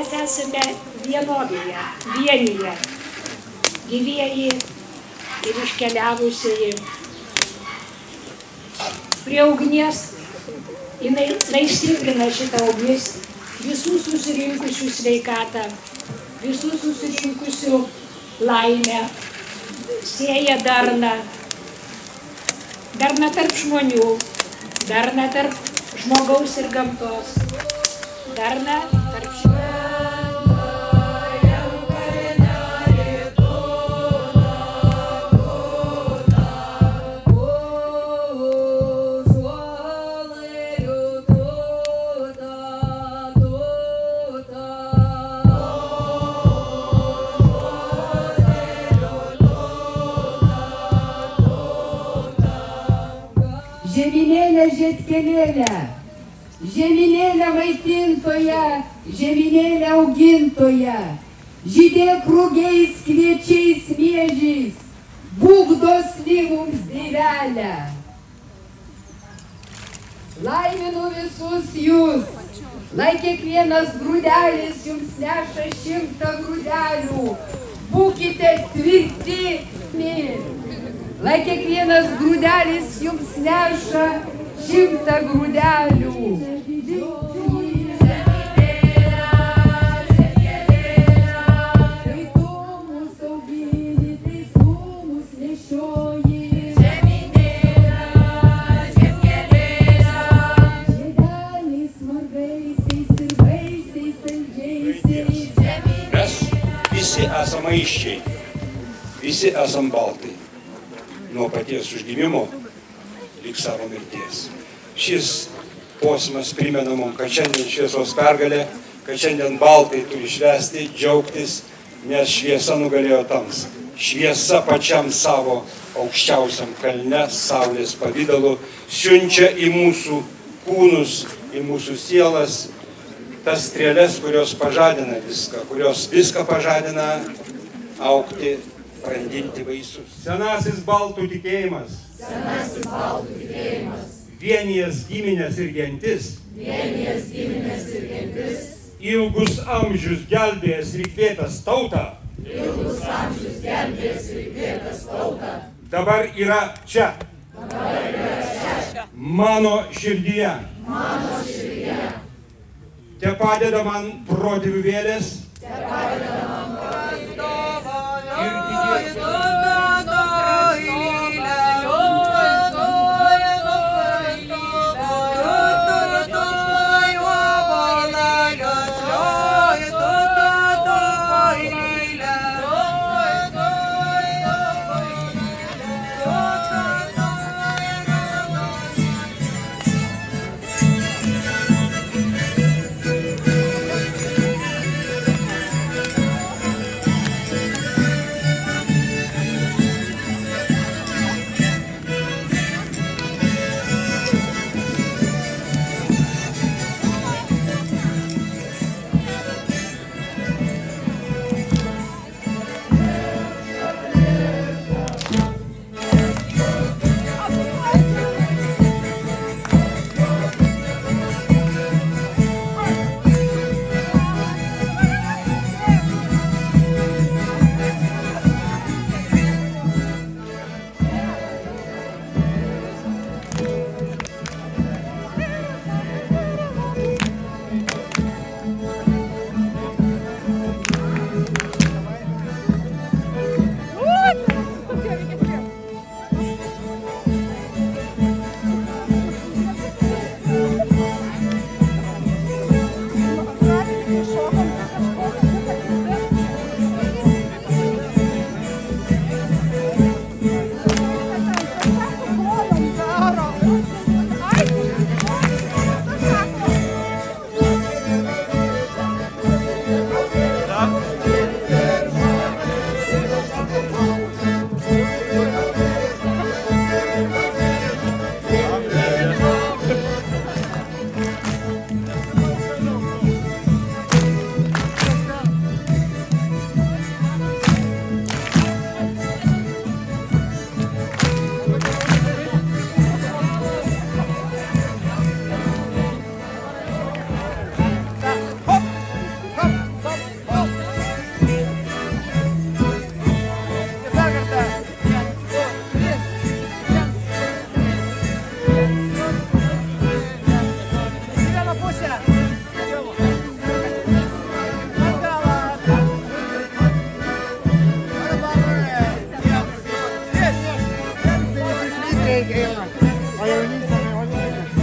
mes esame vienovėje, vienyje, gyvieji ir iškeliavusieji. Prie ugnies jinai stiprina šitą ugnis visų susirinkusių sveikatą, visų susirinkusių laimę, sėja darną, darną tarp žmonių, darną tarp žmogaus ir gamtos, darną tarp Žeminėlė žiedkelėlė, žeminėlė maitintoja, žeminėlė augintoja, žydėk rugiais, kviečiais, miežiais, būk dosni mums dievelė. Laiminu visus jūs, lai kiekvienas grūdelis jums neša 100 grūdelių, būkite tvirti, lai kiekvienas grūdelis jums neša 100 grūdelių. Tai tu mūsų augini, tai tu mūsų nešioji. Žiedeliais margaisiais ir vaisiais saldžiaisiais. Mes visi esam maiščiai, visi esam baltai. Nuo paties užgimimo lig savo mirties. Šis posmas primena mums, kad šiandien šviesos pergalė, kad šiandien baltai turi švęsti, džiaugtis, nes šviesa nugalėjo tamsą. Šviesa pačiam savo aukščiausiam kalne, saulės pavidalu, siunčia į mūsų kūnus, į mūsų sielas, tas strėles, kurios pažadina viską, kurios viską pažadina augti, brandinti vaisius. Senasis baltų tikėjimas. Vienijas giminės ir gentis. Ilgus amžius gelbėjęs ir įkvėpęs tautą. Dabar yra čia. Mano širdyje. Te padeda man protėvių vėlės. eina. O jaunystė, o jaunystė.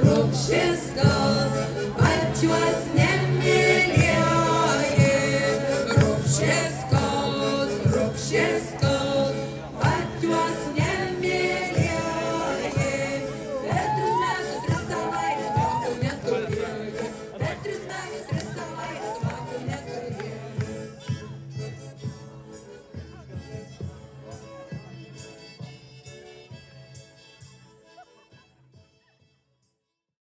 Rūpšis gal, bet juos ne.